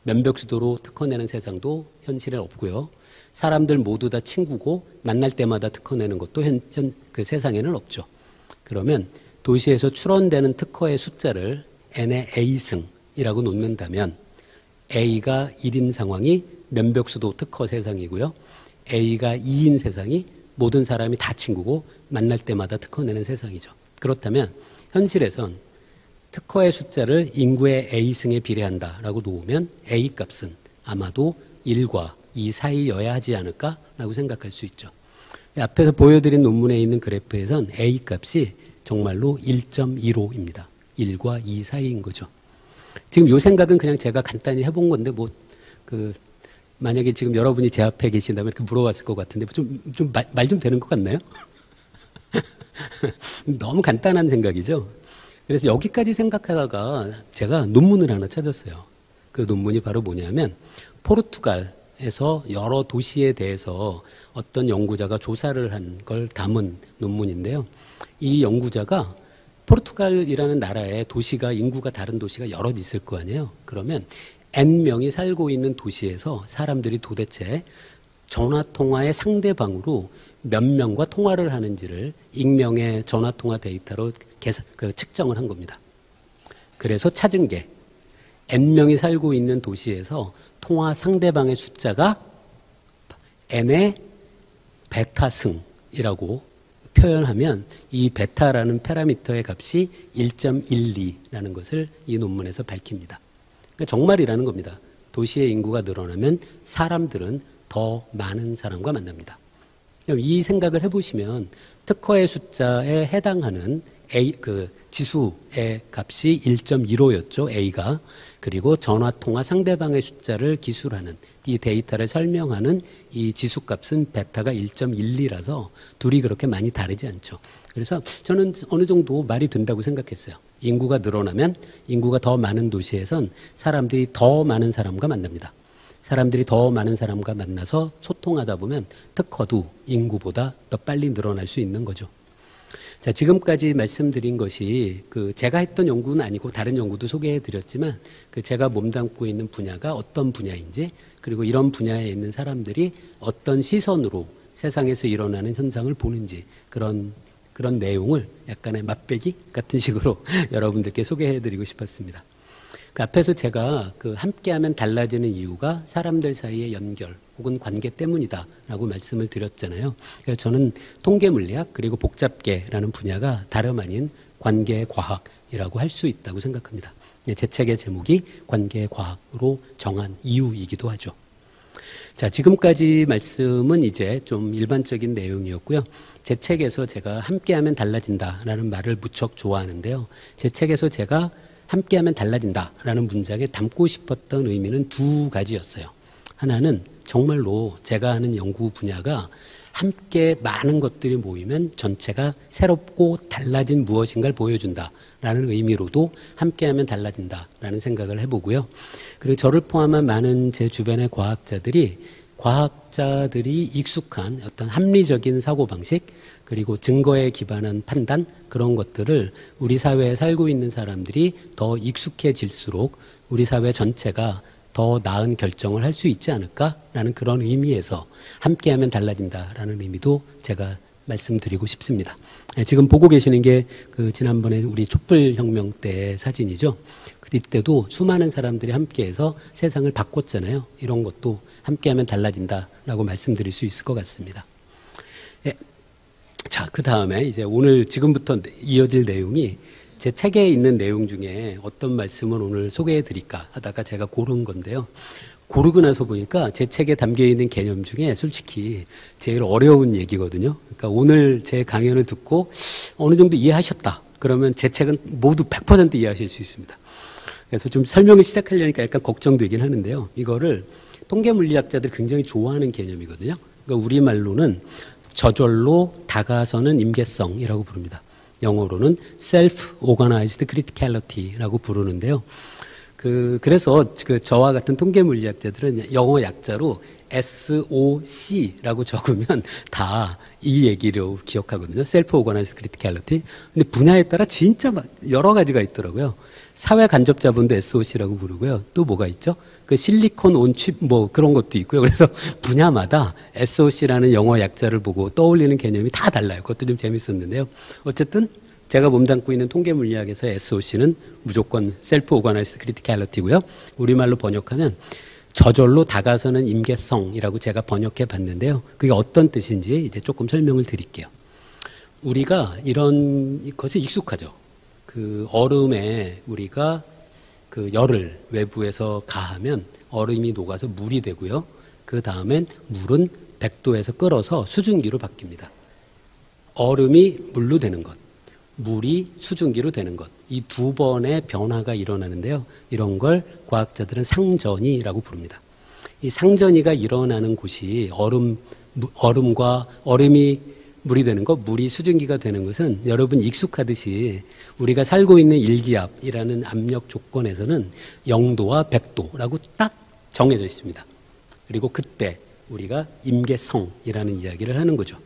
면벽수도로 특허내는 세상도 현실에 없고요. 사람들 모두 다 친구고 만날 때마다 특허내는 것도 그 세상에는 없죠. 그러면 도시에서 출원되는 특허의 숫자를 n의 a승이라고 놓는다면 A가 1인 상황이 면벽수도 특허 세상이고요. A가 2인 세상이 모든 사람이 다 친구고 만날 때마다 특허내는 세상이죠. 그렇다면 현실에선 특허의 숫자를 인구의 A승에 비례한다라고 놓으면 A 값은 아마도 1과 2 사이여야 하지 않을까라고 생각할 수 있죠. 앞에서 보여드린 논문에 있는 그래프에선 A 값이 정말로 1.15입니다. 1과 2 사이인 거죠. 지금 요 생각은 그냥 제가 간단히 해본 건데 만약에 지금 여러분이 제 앞에 계신다면 이렇게 물어봤을 것 같은데 말 좀 되는 것 같나요? 너무 간단한 생각이죠. 그래서 여기까지 생각하다가 제가 논문을 하나 찾았어요. 그 논문이 바로 뭐냐면 포르투갈에서 여러 도시에 대해서 어떤 연구자가 조사를 한 걸 담은 논문인데요. 이 연구자가 포르투갈이라는 나라에 도시가 인구가 다른 도시가 여럿 있을 거 아니에요. 그러면 N명이 살고 있는 도시에서 사람들이 도대체 전화통화의 상대방으로 몇 명과 통화를 하는지를 익명의 전화통화 데이터로 측정을 한 겁니다. 그래서 찾은 게 N명이 살고 있는 도시에서 통화 상대방의 숫자가 N의 베타승이라고 표현하면 이 베타라는 파라미터의 값이 1.12라는 것을 이 논문에서 밝힙니다. 그러니까 정말이라는 겁니다. 도시의 인구가 늘어나면 사람들은 더 많은 사람과 만납니다. 이 생각을 해보시면 특허의 숫자에 해당하는 지수의 값이 1.15였죠. A가. 그리고 전화통화 상대방의 숫자를 기술하는 이 데이터를 설명하는 이 지수값은 베타가 1.12라서 둘이 그렇게 많이 다르지 않죠. 그래서 저는 어느 정도 말이 된다고 생각했어요. 인구가 늘어나면 인구가 더 많은 도시에선 사람들이 더 많은 사람과 만납니다. 사람들이 더 많은 사람과 만나서 소통하다 보면 특허도 인구보다 더 빨리 늘어날 수 있는 거죠. 자, 지금까지 말씀드린 것이 제가 했던 연구는 아니고 다른 연구도 소개해 드렸지만 제가 몸담고 있는 분야가 어떤 분야인지 그리고 이런 분야에 있는 사람들이 어떤 시선으로 세상에서 일어나는 현상을 보는지 그런 내용을 약간의 맛배기 같은 식으로 여러분들께 소개해 드리고 싶었습니다. 앞에서 제가 함께하면 달라지는 이유가 사람들 사이의 연결 혹은 관계 때문이다라고 말씀을 드렸잖아요. 그래서 저는 통계물리학 그리고 복잡계라는 분야가 다름 아닌 관계과학이라고 할 수 있다고 생각합니다. 제 책의 제목이 관계과학으로 정한 이유이기도 하죠. 자, 지금까지 말씀은 이제 좀 일반적인 내용이었고요. 제 책에서 제가 함께하면 달라진다라는 말을 무척 좋아하는데요. 제 책에서 제가 함께하면 달라진다라는 문장에 담고 싶었던 의미는 두 가지였어요. 하나는 정말로 제가 하는 연구 분야가 함께 많은 것들이 모이면 전체가 새롭고 달라진 무엇인가를 보여준다라는 의미로도 함께하면 달라진다라는 생각을 해보고요. 그리고 저를 포함한 많은 제 주변의 과학자들이 익숙한 어떤 합리적인 사고방식 그리고 증거에 기반한 판단 그런 것들을 우리 사회에 살고 있는 사람들이 더 익숙해질수록 우리 사회 전체가 더 나은 결정을 할 수 있지 않을까라는 그런 의미에서 함께하면 달라진다라는 의미도 제가 말씀드리고 싶습니다. 지금 보고 계시는 게 지난번에 우리 촛불혁명 때 사진이죠. 이때도 수많은 사람들이 함께해서 세상을 바꿨잖아요. 이런 것도 함께하면 달라진다라고 말씀드릴 수 있을 것 같습니다. 자, 그 다음에 이제 오늘 지금부터 이어질 내용이 제 책에 있는 내용 중에 어떤 말씀을 오늘 소개해 드릴까 하다가 제가 고른 건데요. 고르고 나서 보니까 제 책에 담겨 있는 개념 중에 솔직히 제일 어려운 얘기거든요. 그러니까 오늘 제 강연을 듣고 어느 정도 이해하셨다. 그러면 제 책은 모두 100% 이해하실 수 있습니다. 그래서 좀 설명을 시작하려니까 약간 걱정되긴 하는데요. 이거를 통계물리학자들이 굉장히 좋아하는 개념이거든요. 그러니까 우리말로는 저절로 다가서는 임계성이라고 부릅니다. 영어로는 self-organized criticality라고 부르는데요. 그래서 저와 같은 통계 물리학자들은 영어 약자로 SOC라고 적으면 다 이 얘기로 기억하거든요. Self Organized Criticality. 근데 분야에 따라 진짜 여러 가지가 있더라고요. 사회 간접 자본도 SOC라고 부르고요. 또 뭐가 있죠? 실리콘 온 칩 그런 것도 있고요. 그래서 분야마다 SOC라는 영어 약자를 보고 떠올리는 개념이 다 달라요. 그것도 좀 재밌었는데요. 어쨌든 제가 몸담고 있는 통계 물리학에서 SOC는 무조건 Self Organized Criticality고요. 우리말로 번역하면 저절로 다가서는 임계성이라고 제가 번역해 봤는데요. 그게 어떤 뜻인지 이제 조금 설명을 드릴게요. 우리가 이런 것에 익숙하죠. 얼음에 우리가 열을 외부에서 가하면 얼음이 녹아서 물이 되고요. 그 다음엔 물은 100도에서 끓어서 수증기로 바뀝니다. 얼음이 물로 되는 것, 물이 수증기로 되는 것, 이 두 번의 변화가 일어나는데요. 이런 걸 과학자들은 상전이라고 부릅니다. 이 상전이가 일어나는 곳이 얼음과 얼음이 물이 되는 것, 물이 수증기가 되는 것은 여러분 익숙하듯이 우리가 살고 있는 일기압이라는 압력 조건에서는 0도와 100도라고 딱 정해져 있습니다. 그리고 그때 우리가 임계성이라는 이야기를 하는 거죠.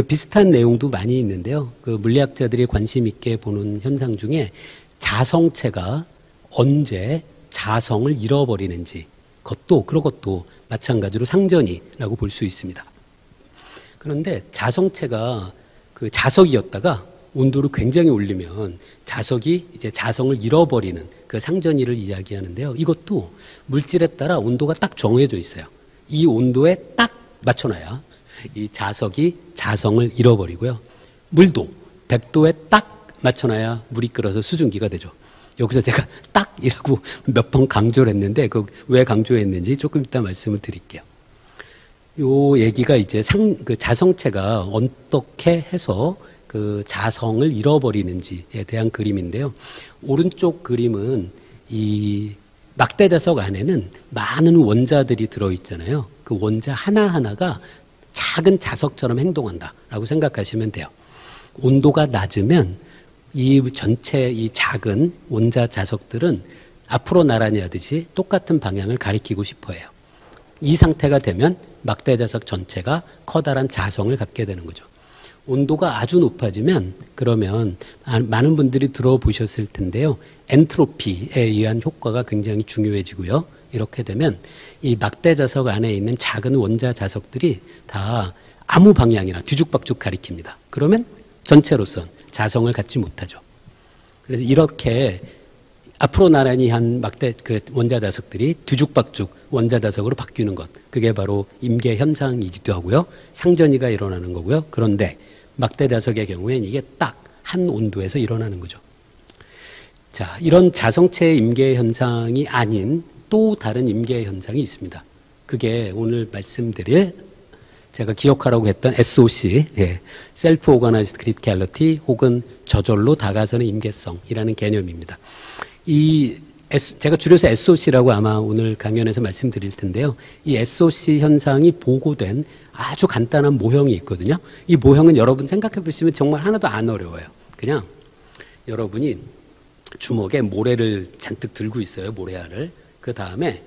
비슷한 내용도 많이 있는데요. 물리학자들이 관심 있게 보는 현상 중에 자성체가 언제 자성을 잃어버리는지 그런 것도 마찬가지로 상전이라고 볼 수 있습니다. 그런데 자성체가 자석이었다가 온도를 굉장히 올리면 자석이 이제 자성을 잃어버리는 상전이를 이야기하는데요. 이것도 물질에 따라 온도가 딱 정해져 있어요. 이 온도에 딱 맞춰놔야 이 자석이 자성을 잃어버리고요. 물도 100도에 딱 맞춰놔야 물이 끓어서 수증기가 되죠. 여기서 제가 딱이라고 몇 번 강조를 했는데 왜 강조했는지 조금 이따 말씀을 드릴게요. 요 얘기가 이제 자성체가 어떻게 해서 자성을 잃어버리는지에 대한 그림인데요. 오른쪽 그림은 이 막대자석 안에는 많은 원자들이 들어있잖아요. 그 원자 하나하나가 작은 자석처럼 행동한다라고 생각하시면 돼요. 온도가 낮으면 이 전체 이 작은 원자 자석들은 앞으로 나란히 하듯이 똑같은 방향을 가리키고 싶어 해요. 이 상태가 되면 막대자석 전체가 커다란 자성을 갖게 되는 거죠. 온도가 아주 높아지면 그러면 많은 분들이 들어보셨을 텐데요. 엔트로피에 의한 효과가 굉장히 중요해지고요. 이렇게 되면 이 막대자석 안에 있는 작은 원자 자석들이 다 아무 방향이나 뒤죽박죽 가리킵니다. 그러면 전체로선 자성을 갖지 못하죠. 그래서 이렇게 앞으로 나란히 한 원자 자석들이 뒤죽박죽 원자 자석으로 바뀌는 것, 그게 바로 임계 현상이기도 하고요. 상전이가 일어나는 거고요. 그런데 막대 자석의 경우엔 이게 딱 한 온도에서 일어나는 거죠. 자, 이런 자성체의 임계 현상이 아닌 또 다른 임계 현상이 있습니다. 그게 오늘 말씀드릴 제가 기억하라고 했던 SOC, Self Organized Criticality 혹은 저절로 다가서는 임계성이라는 개념입니다. 제가 줄여서 SOC라고 아마 오늘 강연에서 말씀드릴 텐데요. 이 SOC 현상이 보고된 아주 간단한 모형이 있거든요. 이 모형은 여러분 생각해 보시면 정말 하나도 안 어려워요. 그냥 여러분이 주먹에 모래를 잔뜩 들고 있어요. 모래알을. 그 다음에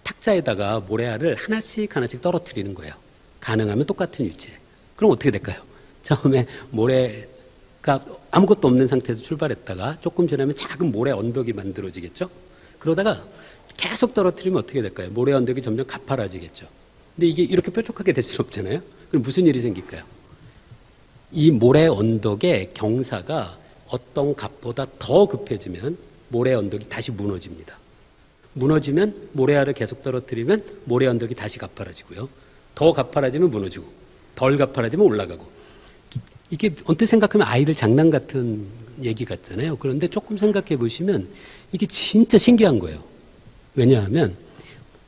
탁자에다가 모래알을 하나씩 떨어뜨리는 거예요. 가능하면 똑같은 위치에. 그럼 어떻게 될까요? 처음에 모래가 아무것도 없는 상태에서 출발했다가 조금 지나면 작은 모래 언덕이 만들어지겠죠? 그러다가 계속 떨어뜨리면 어떻게 될까요? 모래 언덕이 점점 가파라지겠죠. 근데 이게 이렇게 뾰족하게 될 수는 없잖아요? 그럼 무슨 일이 생길까요? 이 모래 언덕의 경사가 어떤 값보다 더 급해지면 모래 언덕이 다시 무너집니다. 무너지면 모래알을 계속 떨어뜨리면 모래 언덕이 다시 가파라지고요. 더 가파라지면 무너지고 덜 가파라지면 올라가고. 이게 언뜻 생각하면 아이들 장난 같은 얘기 같잖아요. 그런데 조금 생각해 보시면 이게 진짜 신기한 거예요. 왜냐하면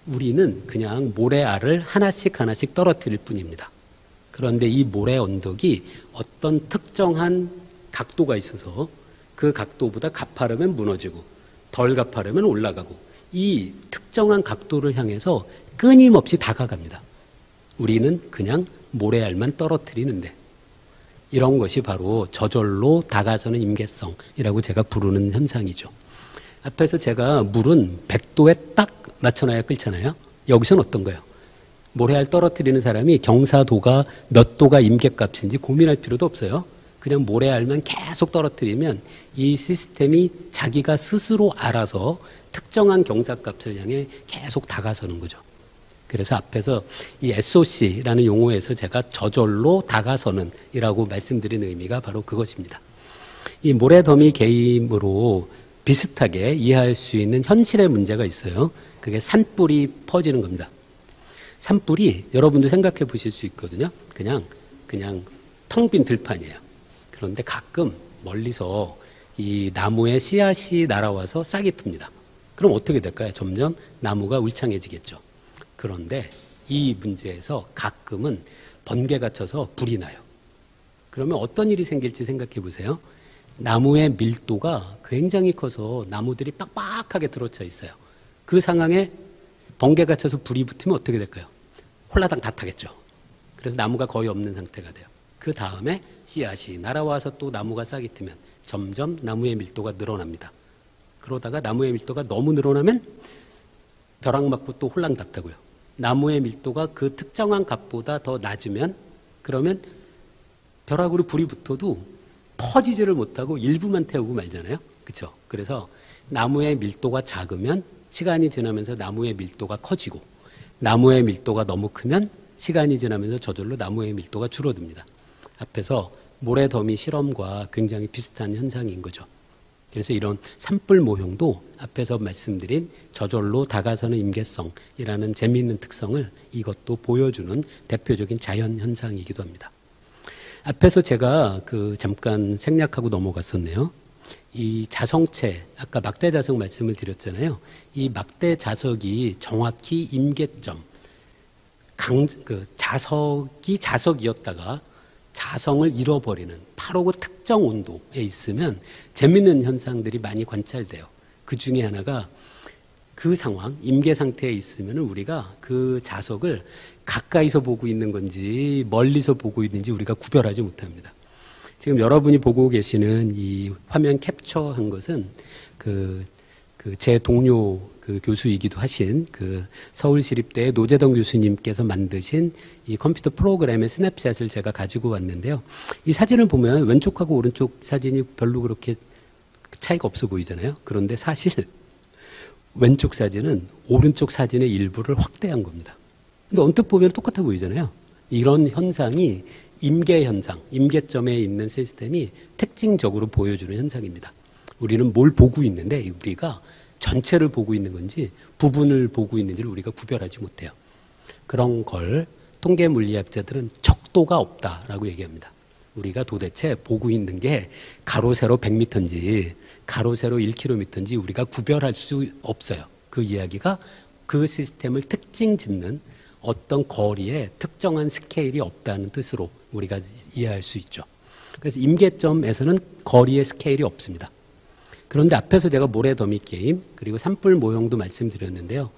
우리는 그냥 모래알을 하나씩 떨어뜨릴 뿐입니다. 그런데 이 모래 언덕이 어떤 특정한 각도가 있어서 그 각도보다 가파르면 무너지고 덜 가파르면 올라가고 이 특정한 각도를 향해서 끊임없이 다가갑니다. 우리는 그냥 모래알만 떨어뜨리는데 이런 것이 바로 저절로 다가서는 임계성이라고 제가 부르는 현상이죠. 앞에서 제가 물은 100도에 딱 맞춰놔야 끓잖아요. 여기서는 어떤 거예요? 모래알 떨어뜨리는 사람이 경사도가 몇 도가 임계값인지 고민할 필요도 없어요. 그냥 모래알만 계속 떨어뜨리면 이 시스템이 자기가 스스로 알아서 특정한 경사값을 향해 계속 다가서는 거죠. 그래서 앞에서 이 SOC라는 용어에서 제가 저절로 다가서는 이라고 말씀드린 의미가 바로 그것입니다. 이 모래더미 게임으로 비슷하게 이해할 수 있는 현실의 문제가 있어요. 그게 산불이 퍼지는 겁니다. 산불이 여러분도 생각해 보실 수 있거든요. 그냥 텅 빈 들판이에요. 그런데 가끔 멀리서 이 나무에 씨앗이 날아와서 싹이 틉니다. 그럼 어떻게 될까요? 점점 나무가 울창해지겠죠. 그런데 이 문제에서 가끔은 번개가 쳐서 불이 나요. 그러면 어떤 일이 생길지 생각해 보세요. 나무의 밀도가 굉장히 커서 나무들이 빡빡하게 들어차 있어요. 그 상황에 번개가 쳐서 불이 붙으면 어떻게 될까요? 홀라당 다 타겠죠. 그래서 나무가 거의 없는 상태가 돼요. 그 다음에 씨앗이 날아와서 또 나무가 싹이 트면 점점 나무의 밀도가 늘어납니다. 그러다가 나무의 밀도가 너무 늘어나면 벼락 맞고 또 홀랑닥 타고요. 나무의 밀도가 그 특정한 값보다 더 낮으면 그러면 벼락으로 불이 붙어도 퍼지지를 못하고 일부만 태우고 말잖아요. 그렇죠? 그래서 나무의 밀도가 작으면 시간이 지나면서 나무의 밀도가 커지고 나무의 밀도가 너무 크면 시간이 지나면서 저절로 나무의 밀도가 줄어듭니다. 앞에서 모래더미 실험과 굉장히 비슷한 현상인 거죠. 그래서 이런 산불 모형도 앞에서 말씀드린 저절로 다가서는 임계성이라는 재미있는 특성을 이것도 보여주는 대표적인 자연 현상이기도 합니다. 앞에서 제가 잠깐 생략하고 넘어갔었네요. 이 자성체, 아까 막대 자석 말씀을 드렸잖아요. 이 막대 자석이 정확히 임계점, 자석이 자석이었다가 자성을 잃어버리는 바로 그 특정 온도에 있으면 재밌는 현상들이 많이 관찰돼요. 그 중에 하나가 그 상황, 임계 상태에 있으면 우리가 그 자석을 가까이서 보고 있는 건지 멀리서 보고 있는지 우리가 구별하지 못합니다. 지금 여러분이 보고 계시는 이 화면 캡처한 것은 제 동료 교수이기도 하신 서울시립대 노재동 교수님께서 만드신 이 컴퓨터 프로그램의 스냅샷을 제가 가지고 왔는데요. 이 사진을 보면 왼쪽하고 오른쪽 사진이 별로 그렇게 차이가 없어 보이잖아요. 그런데 사실 왼쪽 사진은 오른쪽 사진의 일부를 확대한 겁니다. 근데 언뜻 보면 똑같아 보이잖아요. 이런 현상이 임계 현상, 임계점에 있는 시스템이 특징적으로 보여주는 현상입니다. 우리는 뭘 보고 있는데 우리가 전체를 보고 있는 건지 부분을 보고 있는지를 우리가 구별하지 못해요. 그런 걸 통계 물리학자들은 척도가 없다라고 얘기합니다. 우리가 도대체 보고 있는 게 가로 세로 100m인지 가로 세로 1km인지 우리가 구별할 수 없어요. 그 이야기가 그 시스템을 특징 짓는 어떤 거리에 특정한 스케일이 없다는 뜻으로 우리가 이해할 수 있죠. 그래서 임계점에서는 거리의 스케일이 없습니다. 그런데 앞에서 제가 모래더미 게임 그리고 산불 모형도 말씀드렸는데요.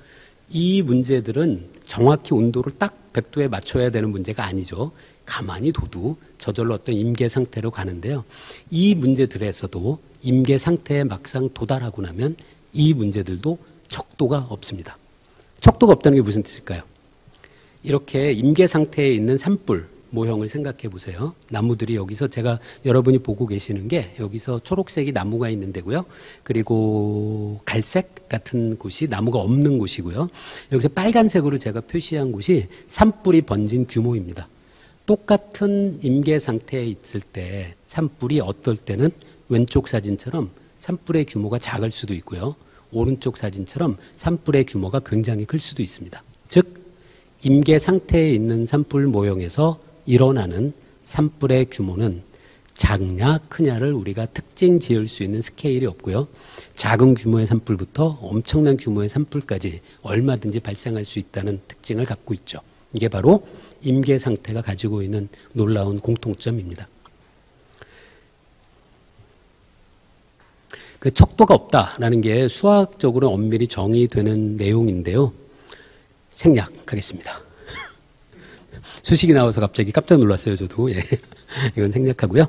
이 문제들은 정확히 온도를 딱 100도에 맞춰야 되는 문제가 아니죠. 가만히 둬도 저절로 어떤 임계 상태로 가는데요. 이 문제들에서도 임계 상태에 막상 도달하고 나면 이 문제들도 척도가 없습니다. 척도가 없다는 게 무슨 뜻일까요? 이렇게 임계 상태에 있는 산불 모형을 생각해 보세요. 나무들이 여기서 제가 여러분이 보고 계시는 게 여기서 초록색이 나무가 있는 데고요. 그리고 갈색 같은 곳이 나무가 없는 곳이고요. 여기서 빨간색으로 제가 표시한 곳이 산불이 번진 규모입니다. 똑같은 임계 상태에 있을 때 산불이 어떨 때는 왼쪽 사진처럼 산불의 규모가 작을 수도 있고요. 오른쪽 사진처럼 산불의 규모가 굉장히 클 수도 있습니다. 즉 임계 상태에 있는 산불 모형에서 일어나는 산불의 규모는 작냐 크냐를 우리가 특징 지을 수 있는 스케일이 없고요. 작은 규모의 산불부터 엄청난 규모의 산불까지 얼마든지 발생할 수 있다는 특징을 갖고 있죠. 이게 바로 임계 상태가 가지고 있는 놀라운 공통점입니다. 그 척도가 없다라는 게 수학적으로 엄밀히 정의되는 내용인데요. 생략하겠습니다. 수식이 나와서 갑자기 깜짝 놀랐어요, 저도. 예. 이건 생략하고요.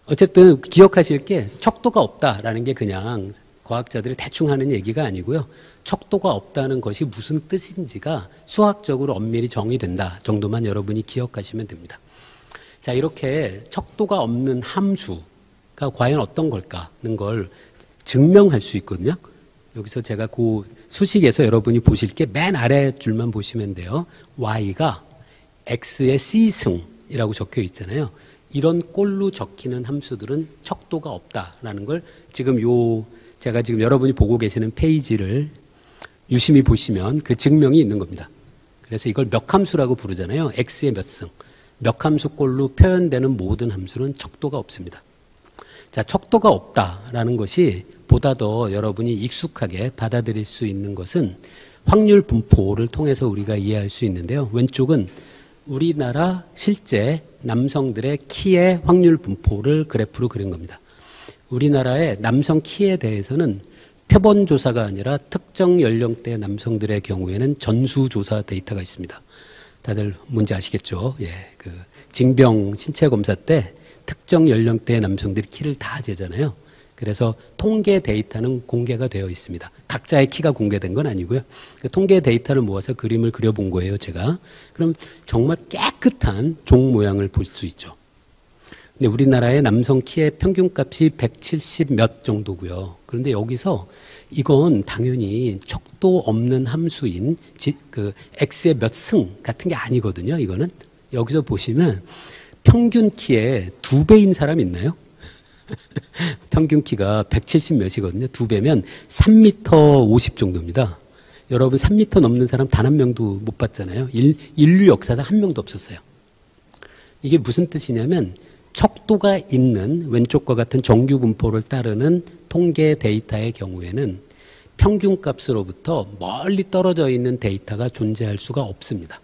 어쨌든 기억하실 게 척도가 없다라는 게 그냥 과학자들이 대충 하는 얘기가 아니고요. 척도가 없다는 것이 무슨 뜻인지가 수학적으로 엄밀히 정의된다 정도만 여러분이 기억하시면 됩니다. 자, 이렇게 척도가 없는 함수가 과연 어떤 걸까는 걸 증명할 수 있거든요. 여기서 제가 그 수식에서 여러분이 보실 게 맨 아래 줄만 보시면 돼요. y가 x의 c승이라고 적혀 있잖아요. 이런 꼴로 적히는 함수들은 척도가 없다라는 걸 지금 제가 지금 여러분이 보고 계시는 페이지를 유심히 보시면 그 증명이 있는 겁니다. 그래서 이걸 몇 함수라고 부르잖아요. x의 몇 승. 몇 함수 꼴로 표현되는 모든 함수는 척도가 없습니다. 자, 척도가 없다라는 것이 보다 더 여러분이 익숙하게 받아들일 수 있는 것은 확률 분포를 통해서 우리가 이해할 수 있는데요. 왼쪽은 우리나라 실제 남성들의 키의 확률 분포를 그래프로 그린 겁니다. 우리나라의 남성 키에 대해서는 표본 조사가 아니라 특정 연령대 남성들의 경우에는 전수 조사 데이터가 있습니다. 다들 뭔지 아시겠죠? 예, 그 징병 신체 검사 때 특정 연령대 남성들이 키를 다 재잖아요. 그래서 통계 데이터는 공개가 되어 있습니다. 각자의 키가 공개된 건 아니고요. 그 통계 데이터를 모아서 그림을 그려본 거예요, 제가. 그럼 정말 깨끗한 종 모양을 볼 수 있죠. 근데 우리나라의 남성 키의 평균값이 170 몇 정도고요. 그런데 여기서 이건 당연히 척도 없는 함수인 그 x의 몇 승 같은 게 아니거든요. 이거는 여기서 보시면 평균 키의 2배인 사람 있나요? 평균 키가 170 몇이거든요. 2배면 3m 50 정도입니다. 여러분 3m 넘는 사람 단 한 명도 못 봤잖아요. 인류 역사상 한 명도 없었어요. 이게 무슨 뜻이냐면 척도가 있는 왼쪽과 같은 정규 분포를 따르는 통계 데이터의 경우에는 평균값으로부터 멀리 떨어져 있는 데이터가 존재할 수가 없습니다.